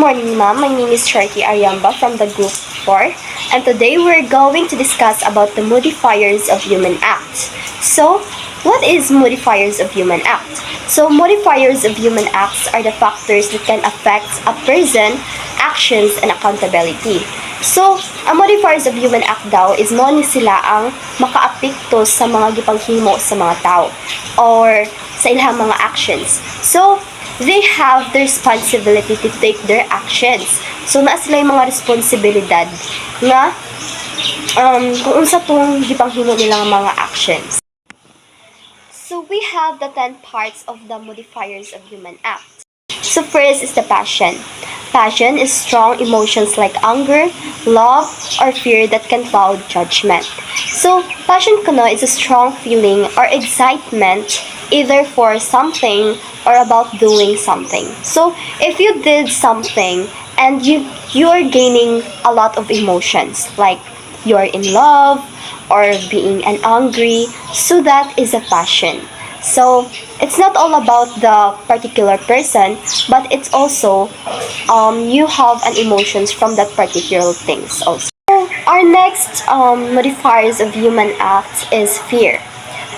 morning, ma'am. My name is Charity Ariamba from the Group 4, and today we're going to discuss about the modifiers of human acts. So, what is modifiers of human acts? So, modifiers of human acts are the factors that can affect a person, actions, and accountability. So, ang modifiers of human act daw is mo ni sila ang makaapekto sa mga gipanghimo sa mga tao or sa ilang mga actions. So, they have the responsibility to take their actions. So, naa sila yung mga responsibilidad nga kung unsa tong gipanghimo nilang mga actions. So, we have the 10 parts of the modifiers of human act. So, first is the passion. Passion is strong emotions like anger, love, or fear that can cloud judgment. So, passion kuno is a strong feeling or excitement either for something or about doing something. So, if you did something and you are gaining a lot of emotions like you're in love or being angry, so that is a passion. So, it's not all about the particular person, but it's also you have an emotions from that particular things also. So, our next modifiers of human acts is fear.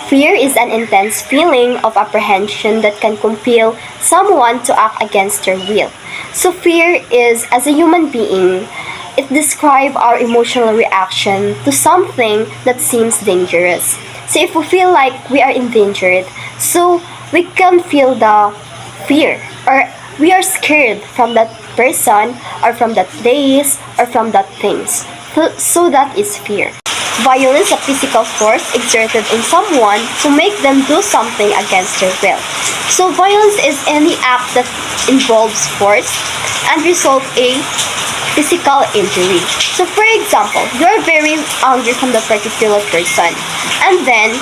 Fear is an intense feeling of apprehension that can compel someone to act against their will. So, fear is, as a human being, it describes our emotional reaction to something that seems dangerous. So if we feel like we are endangered, so we can feel the fear or we are scared from that person or from that place or from that things. So that is fear. Violence, a physical force exerted on someone to make them do something against their will. So violence is any act that involves force and result a physical injury. So for example, you're very angry from that particular person, and then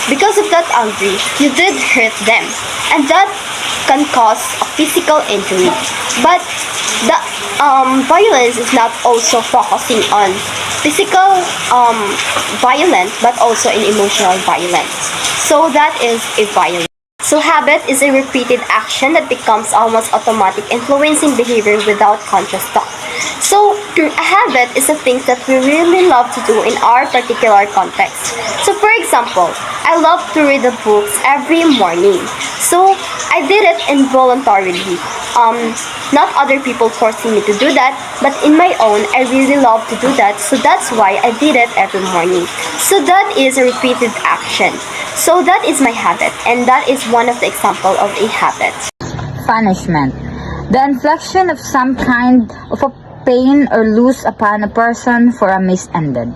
because of that angry, you did hurt them, and that can cause a physical injury. But the violence is not also focusing on physical violence, but also in emotional violence. So that is a violence. So habit is a repeated action that becomes almost automatic, influencing behavior without conscious thought. So, a habit is a thing that we really love to do in our particular context. So, for example, I love to read the books every morning. So, I did it involuntarily. Not other people forcing me to do that, but in my own, I really love to do that. So, that's why I did it every morning. So, that is a repeated action. So, that is my habit, and that is one of the example of a habit. Punishment. The infliction of some kind of a pain or loss upon a person for a misended.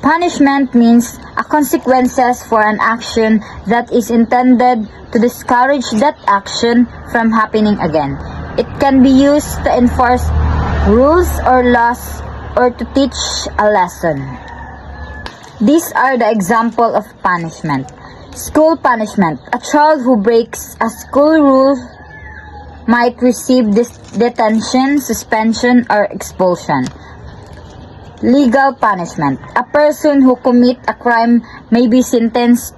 Punishment means a consequences for an action that is intended to discourage that action from happening again. It can be used to enforce rules or laws or to teach a lesson. These are the example of punishment. School punishment. A child who breaks a school rule might receive detention, suspension, or expulsion. Legal punishment. A person who commit a crime may be sentenced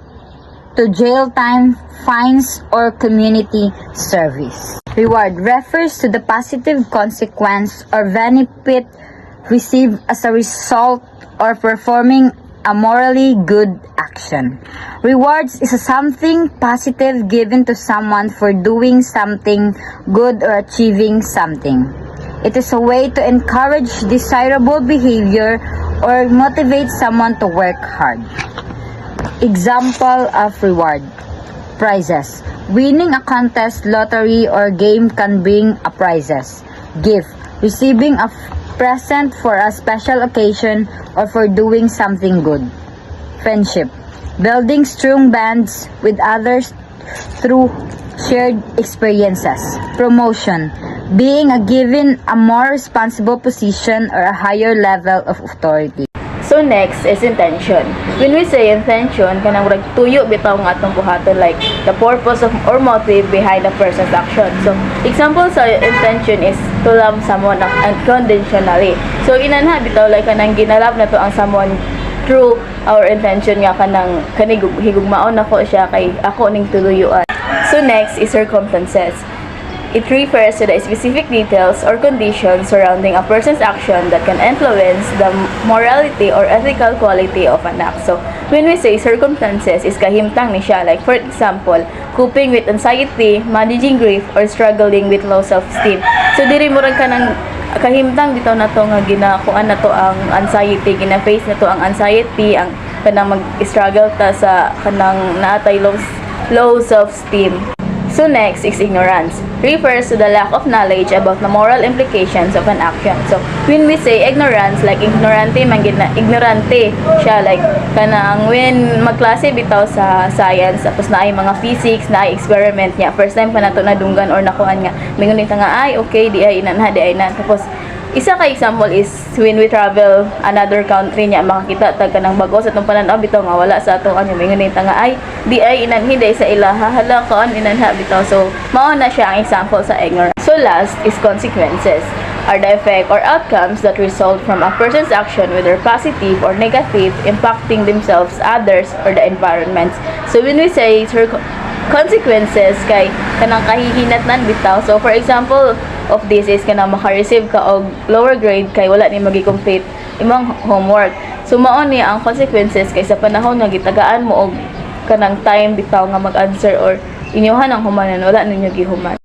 to jail time, fines, or community service. Reward refers to the positive consequence or benefit received as a result or performing a morally good action. Rewards is something positive given to someone for doing something good or achieving something. It is a way to encourage desirable behavior or motivate someone to work hard. Example of reward. Prizes. Winning a contest, lottery, or game can bring a prizes. Gift. Receiving a present for a special occasion or for doing something good. Friendship. Building strong bonds with others through shared experiences. Promotion. Being given a more responsible position or a higher level of authority. So next is intention. When we say intention, kanang tuyo bitaw ng atong buhaton, like the purpose of or motive behind a person's action. So example sa intention is to love someone unconditionally. So inanha bitaw like kanang ginalab na to ang someone through our intention nga kanang higugmaon ako siya kay ako ning tuluyuan. So next is circumstances. It refers to the specific details or conditions surrounding a person's action that can influence the morality or ethical quality of an act. So, when we say circumstances, is kahimtang ni siya. Like, for example, coping with anxiety, managing grief, or struggling with low self-esteem. So, diri mo rin ka ng kahimtang dito na to nga ginakuan na to ang anxiety, gina-face na to ang anxiety, ang kanang mag-struggle ta sa kanang naatay low self-esteem. So next is ignorance. Refers to the lack of knowledge about the moral implications of an action. So when we say ignorance, like ignorante siya, like kanang when magklase bitaw sa science, tapos na ay mga physics, na ay experiment niya, first time pa nato nadunggan or nakuan nga, mingon nita nga ay okay, di ay inan. Tapos isa ka example is when we travel another country niya, makakita tag kanang bago sa itong pananaw bitaw nga wala sa atong ano, mingon nita nga ay di ay inanhi day sa ilaha, hala kaon inanha bitaw. So mao na siya ang example sa ignorance. So last is consequences, are the effect or outcomes that result from a person's action, whether positive or negative, impacting themselves, others, or the environment. So when we say consequences, kay kanang kahihinatnan bitaw. So for example of this is kanang maka-receive ka og lower grade kay wala ni magi-complete imong homework. So mao ni ang consequences kay sa panahon nga gitagaan mo og kanang time bitaw nga mag-answer or inyuhan ang humanan, wala ninyo gihuman.